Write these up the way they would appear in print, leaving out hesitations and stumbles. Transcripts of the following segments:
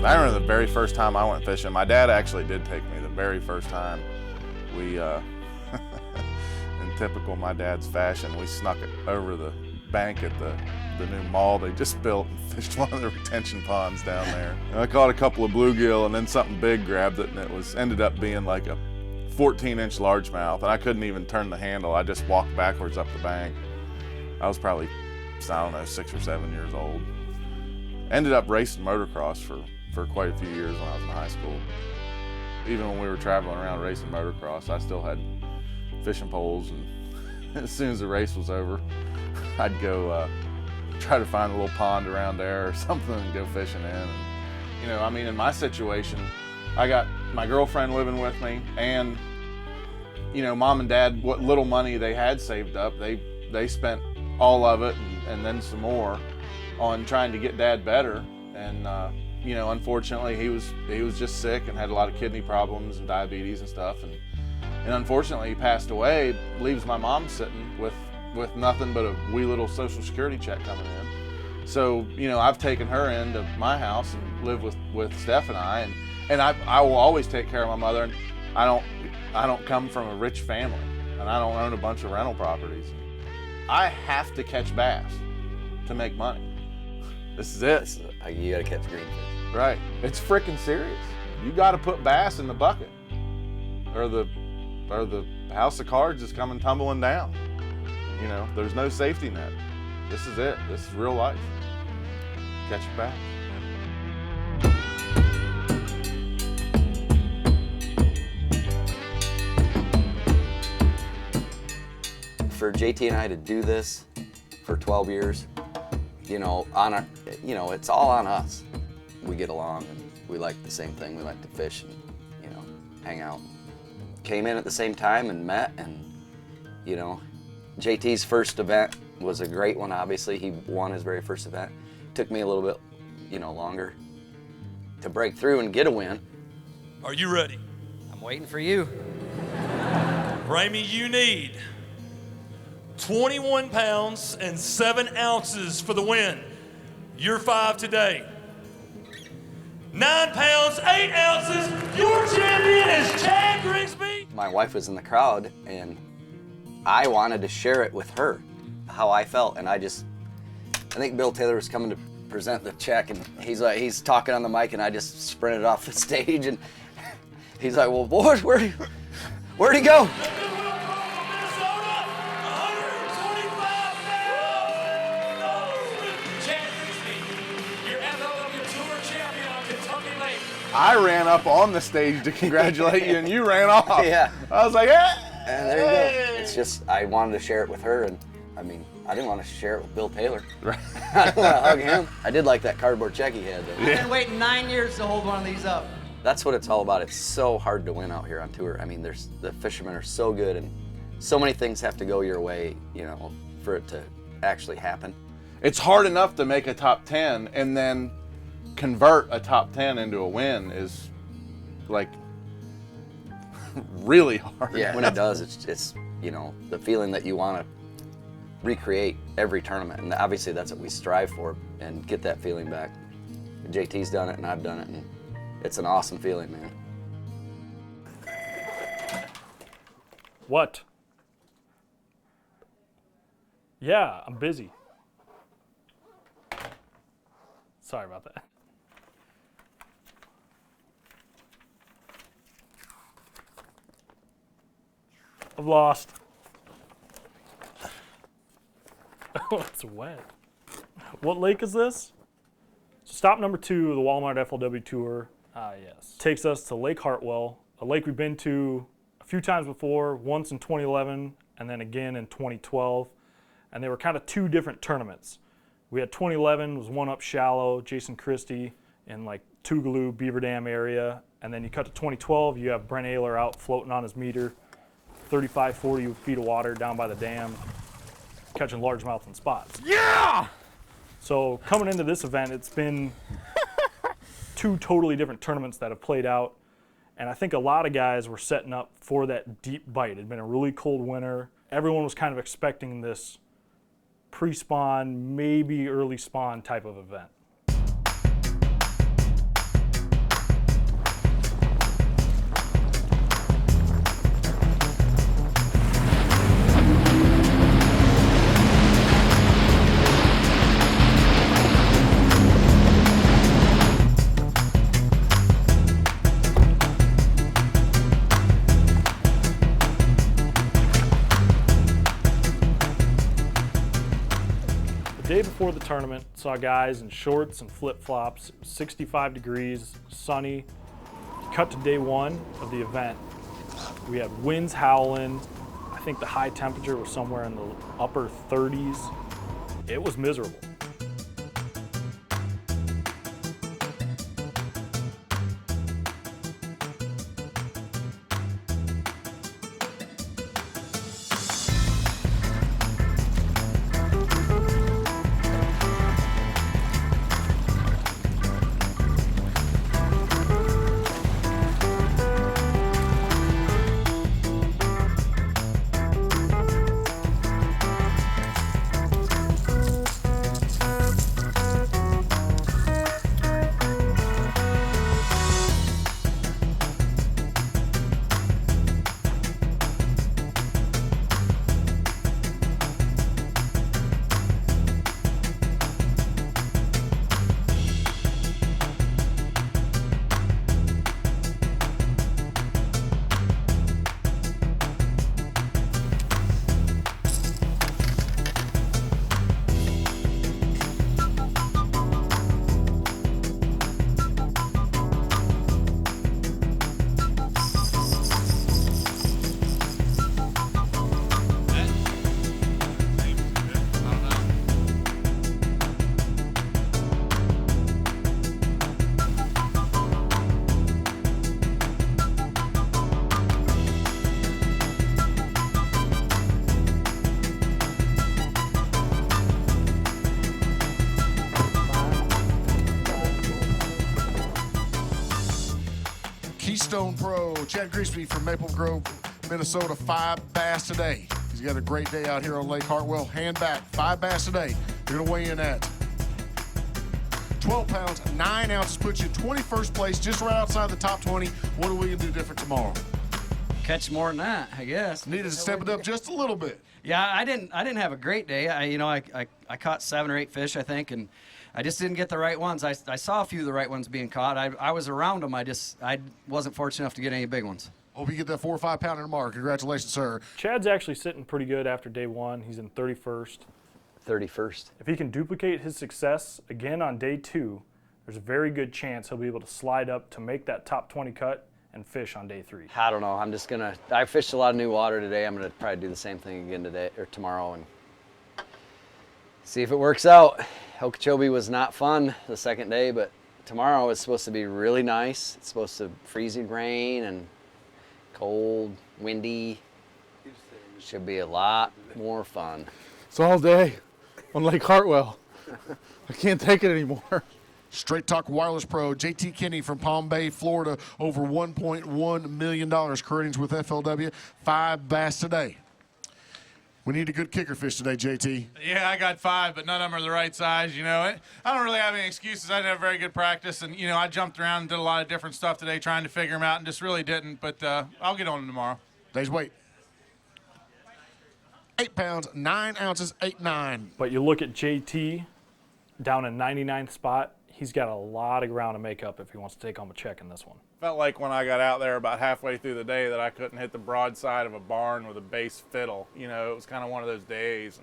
I remember the very first time I went fishing. My dad actually did take me the very first time. We, in typical my dad's fashion, we snuck it over the bank at the new mall they just built and fished one of the retention ponds down there. And I caught a couple of bluegill, and then something big grabbed it, and it ended up being like a 14-inch largemouth, and I couldn't even turn the handle. I just walked backwards up the bank. I was probably, I don't know, 6 or 7 years old. Ended up racing motocross for quite a few years when I was in high school. Even when we were traveling around racing motocross, I still had fishing poles, and as soon as the race was over, I'd go try to find a little pond around there or something and go fishing in. And, you know, I mean, in my situation, I got my girlfriend living with me, and, you know, mom and dad, what little money they had saved up, they spent all of it and then some more on trying to get dad better. And you know, unfortunately, he was just sick and had a lot of kidney problems and diabetes and stuff, and unfortunately he passed away. Leaves my mom sitting with nothing but a wee little Social Security check coming in. So, you know, I've taken her into my house and live with Steph and I, and I will always take care of my mother. And I don't come from a rich family, and I don't own a bunch of rental properties. I have to catch bass to make money. This is it. You gotta catch greenfish. Right. It's freaking serious. You gotta put bass in the bucket, or the house of cards is coming tumbling down. You know, there's no safety net. This is it. This is real life. Catch your bass. For JT and I to do this for 12 years, you know, it's all on us. We get along and we like the same thing. We like to fish and, you know, hang out. Came in at the same time and met, and, you know, JT's first event was a great one, obviously. He won his very first event. Took me a little bit, you know, longer to break through and get a win. Are you ready? I'm waiting for you. Ramey, you need 21 pounds and 7 ounces for the win. You're 5 today. 9 pounds, 8 ounces. Your champion is Chad Grigsby. My wife was in the crowd, and I wanted to share it with her, how I felt. And I think Bill Taylor was coming to present the check, and he's talking on the mic, and I just sprinted off the stage, and he's like, well, boys, where'd he go? I ran up on the stage to congratulate you, and you ran off. Yeah. I was like, hey! And there you go. It's just, I wanted to share it with her, and I mean, I didn't want to share it with Bill Taylor. Right. I didn't want to hug him. I did like that cardboard check he had, though. I've been waiting 9 years to hold one of these up. That's what it's all about. It's so hard to win out here on tour. I mean, the fishermen are so good, and so many things have to go your way, you know, for it to actually happen. It's hard enough to make a top 10, and then convert a top 10 into a win is like really hard. Yeah, when it does, it's you know, the feeling that you want to recreate every tournament, and obviously that's what we strive for, and get that feeling back. JT's done it and I've done it, and it's an awesome feeling, man. What? Yeah, I'm busy. Sorry about that. I've lost. Oh, it's wet. What lake is this? Stop number 2 of the Walmart FLW Tour. Yes. Takes us to Lake Hartwell, a lake we've been to a few times before, once in 2011 and then again in 2012. And they were kind of 2 different tournaments. We had 2011, was one up shallow, Jason Christie in like Tougaloo, Beaver Dam area. And then you cut to 2012, you have Brent Ayler out floating on his meter, 35, 40 feet of water down by the dam, catching largemouth and spots. Yeah! So coming into this event, it's been 2 totally different tournaments that have played out. And I think a lot of guys were setting up for that deep bite. It had been a really cold winter. Everyone was kind of expecting this pre-spawn, maybe early spawn type of event. before the tournament, saw guys in shorts and flip-flops, 65 degrees, sunny. Cut to day one of the event. We had winds howling. I think the high temperature was somewhere in the upper 30s. It was miserable. Keystone Pro, Chad Grigsby from Maple Grove, Minnesota, 5 bass today. He's got a great day out here on Lake Hartwell. Hand back, 5 bass today. You're gonna weigh in at 12 pounds, 9 ounces, puts you in 21st place, just right outside the top 20. What are we gonna do different tomorrow? Catch more than that, I guess. Needed to step it up just a little bit. Yeah, I didn't have a great day. I caught 7 or 8 fish, I think, and I just didn't get the right ones. I saw a few of the right ones being caught. I was around them. I wasn't fortunate enough to get any big ones. Hope you get that 4 or 5 pounder tomorrow. Congratulations, sir. Chad's actually sitting pretty good after day one. He's in 31st. 31st. If he can duplicate his success again on day 2, there's a very good chance he'll be able to slide up to make that top 20 cut and fish on day 3. I don't know. I fished a lot of new water today. I'm gonna probably do the same thing again today or tomorrow and see if it works out. Okeechobee was not fun the second day, but tomorrow it's supposed to be really nice. It's supposed to freezing rain and cold, windy. Should be a lot more fun. It's all day on Lake Hartwell. I can't take it anymore. Straight Talk Wireless Pro, JT Kenney from Palm Bay, Florida, over $1.1 million earnings with FLW, 5 bass today. We need a good kicker fish today, JT. Yeah, I got 5, but none of them are the right size, you know. I don't really have any excuses. I didn't have very good practice, and, you know, I jumped around and did a lot of different stuff today trying to figure them out and just really didn't, but I'll get on them tomorrow. Day's weight. 8 pounds, 9 ounces, 8.9. But you look at JT down in 99th spot, he's got a lot of ground to make up if he wants to take home a check in this one. Felt like when I got out there about halfway through the day that I couldn't hit the broadside of a barn with a bass fiddle. You know, it was kind of one of those days.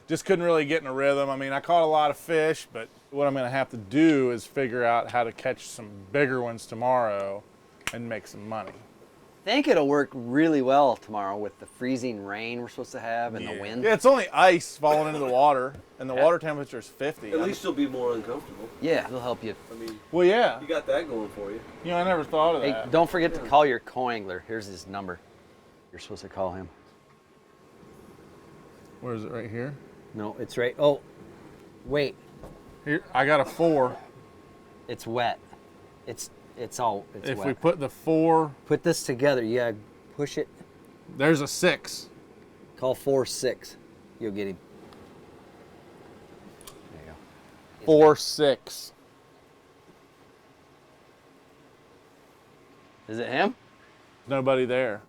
Just couldn't really get in a rhythm. I mean, I caught a lot of fish, but what I'm going to have to do is figure out how to catch some bigger ones tomorrow and make some money. I think it'll work really well tomorrow with the freezing rain we're supposed to have and the wind. Yeah, it's only ice falling into the water, and the water temperature is 50. At least you'll be more uncomfortable. Yeah, it'll help you. I mean, Well, yeah. you got that going for you. You know, I never thought of Hey, that. don't forget to call your co-angler. Here's his number. You're supposed to call him. Where is it? Right here? No, it's right. Oh, wait. Here, I got a 4. It's wet. It's If wet. we put the 4, Put this together, you gotta push it. there's a 6. Call 4-6. You'll get him. There you go. 4-6. Is it him? Nobody there.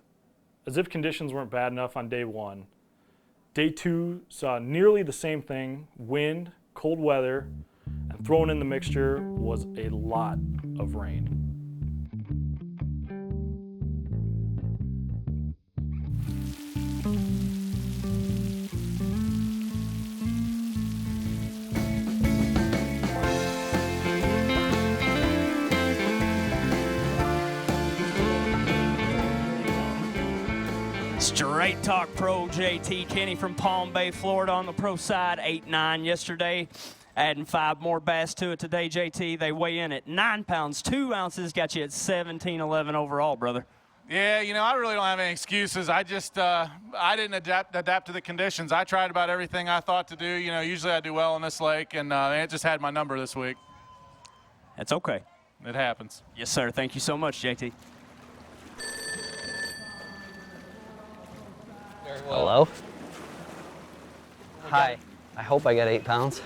As if conditions weren't bad enough on day 1, day 2 saw nearly the same thing, wind, cold weather, and thrown in the mixture was a lot of rain. Late Talk Pro JT Kenney from Palm Bay, Florida on the pro side, 8-9 yesterday. Adding 5 more bass to it today, JT. They weigh in at 9 pounds, 2 ounces, got you at 17-11 overall, brother. Yeah, you know, I really don't have any excuses. I just, I didn't adapt to the conditions. I tried about everything I thought to do. You know, usually I do well on this lake, and it just had my number this week. That's okay. It happens. Yes, sir. Thank you so much, JT. Hello? Hi. I hope I got 8 pounds.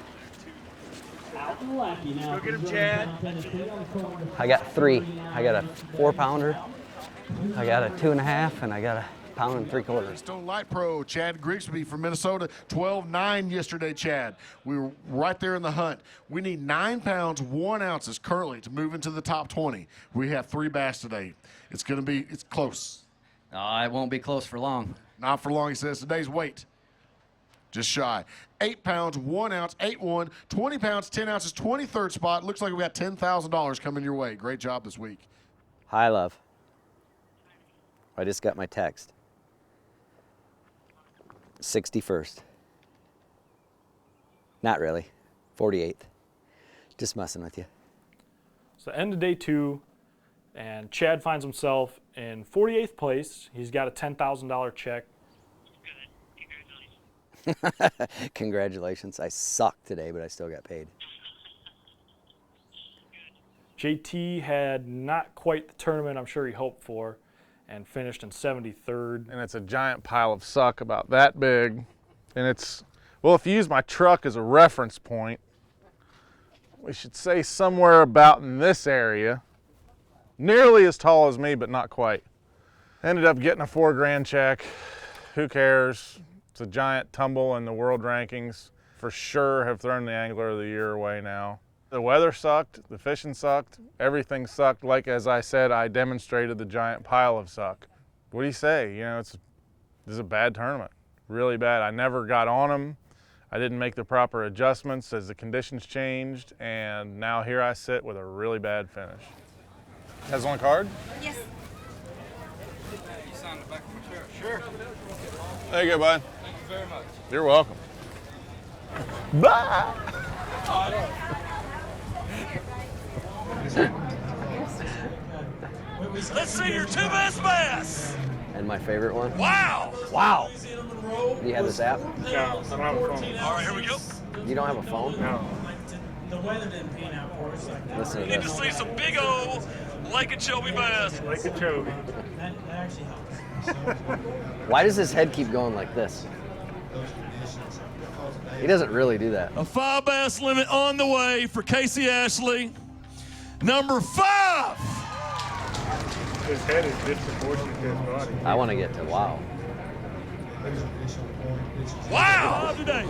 Go get him, Chad. I got 3. I got a 4-pounder, I got a 2.5, and I got a 1 3/4 pounds. Still Light Pro, Chad Grigsby from Minnesota, 12-9 yesterday, Chad. We were right there in the hunt. We need 9 pounds, 1 ounces currently to move into the top 20. We have 3 bass today. It's close. It won't be close for long. Not for long, he says. Today's weight, just shy. 8 pounds, 1 ounce, 8-1, 20 pounds, 10 ounces, 23rd spot. Looks like we got $10,000 coming your way. Great job this week. Hi, love. I just got my text. 61st. Not really. 48th. Just messing with you. So end of day 2, and Chad finds himself in 48th place. He's got a $10,000 check. Congratulations. I sucked today, but I still got paid. JT had not quite the tournament I'm sure he hoped for, and finished in 73rd. And it's a giant pile of suck about that big. And it's, well, if you use my truck as a reference point, we should say somewhere about in this area, nearly as tall as me, but not quite. Ended up getting a $4 check. Who cares? It's a giant tumble in the world rankings. For sure have thrown the Angler of the Year away now. The weather sucked, the fishing sucked, everything sucked. Like, as I said, I demonstrated the giant pile of suck. What do you say? You know, this is a bad tournament, really bad. I never got on them. I didn't make the proper adjustments as the conditions changed, and now here I sit with a really bad finish. Has one card? Yes. You signed the back of my shirt. Sure. There you go, bud. Thank you very much. You're welcome. Bye. Let's see your 2 best bass. And my favorite one? Wow. Wow. Do you have this app? No, I don't have a phone. All right, here we go. You don't have a phone? No. The weather didn't pan out for us. Listen to You need to this. see some big old Lake Okeechobee bass. Lake Okeechobee. That actually helped. Why does his head keep going like this? He doesn't really do that. A 5 bass limit on the way for Casey Ashley. Number 5. His head is disproportionate to his body. I want to get to wow. Wow. Today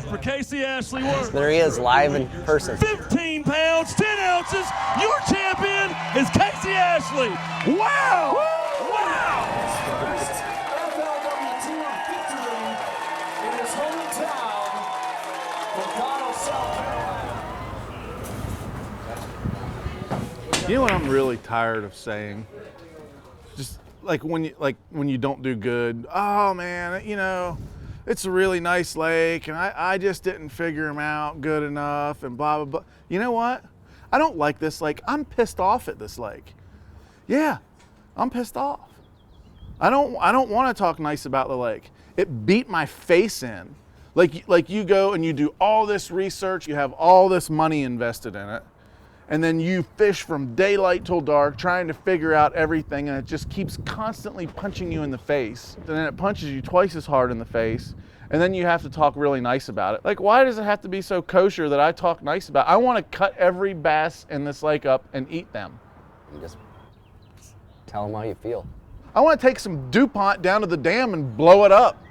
for Casey Ashley Worth. There he is, live in person. 15 pounds, 10 ounces. Your champion is Casey Ashley. Wow. Wow. FLW Tour victory in his hometown, Colorado, South Carolina. You know what I'm really tired of saying? Just like when you don't do good. Oh man, you know, it's a really nice lake, and I just didn't figure him out good enough, and blah blah blah. You know what? I don't like this lake. I'm pissed off at this lake. Yeah, I'm pissed off. I don't want to talk nice about the lake. It beat my face in. Like you go and you do all this research, you have all this money invested in it, and then you fish from daylight till dark trying to figure out everything, and it just keeps constantly punching you in the face. And then it punches you twice as hard in the face, and then you have to talk really nice about it. Like, why does it have to be so kosher that I talk nice about it? I want to cut every bass in this lake up and eat them. And just tell them how you feel. I want to take some DuPont down to the dam and blow it up,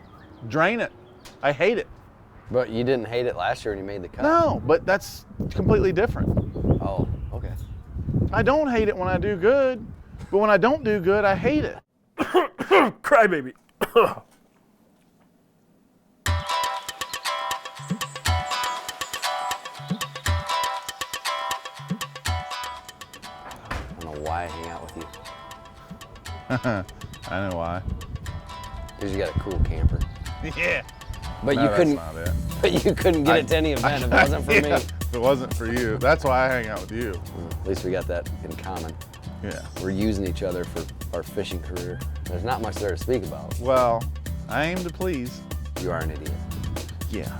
drain it. I hate it. But you didn't hate it last year when you made the cut. No, but that's completely different. Oh, okay. I don't hate it when I do good, but when I don't do good, I hate it. Crybaby. I don't know why I hang out with you. I know why. Because you got a cool camper. Yeah. But No, you that's couldn't. not it. But you couldn't get it to any event if it wasn't for Yeah, me. If it wasn't for you, that's why I hang out with you. At least we got that in common. Yeah. We're using each other for our fishing career. There's not much there to speak about. Well, I aim to please. You are an idiot. Yeah.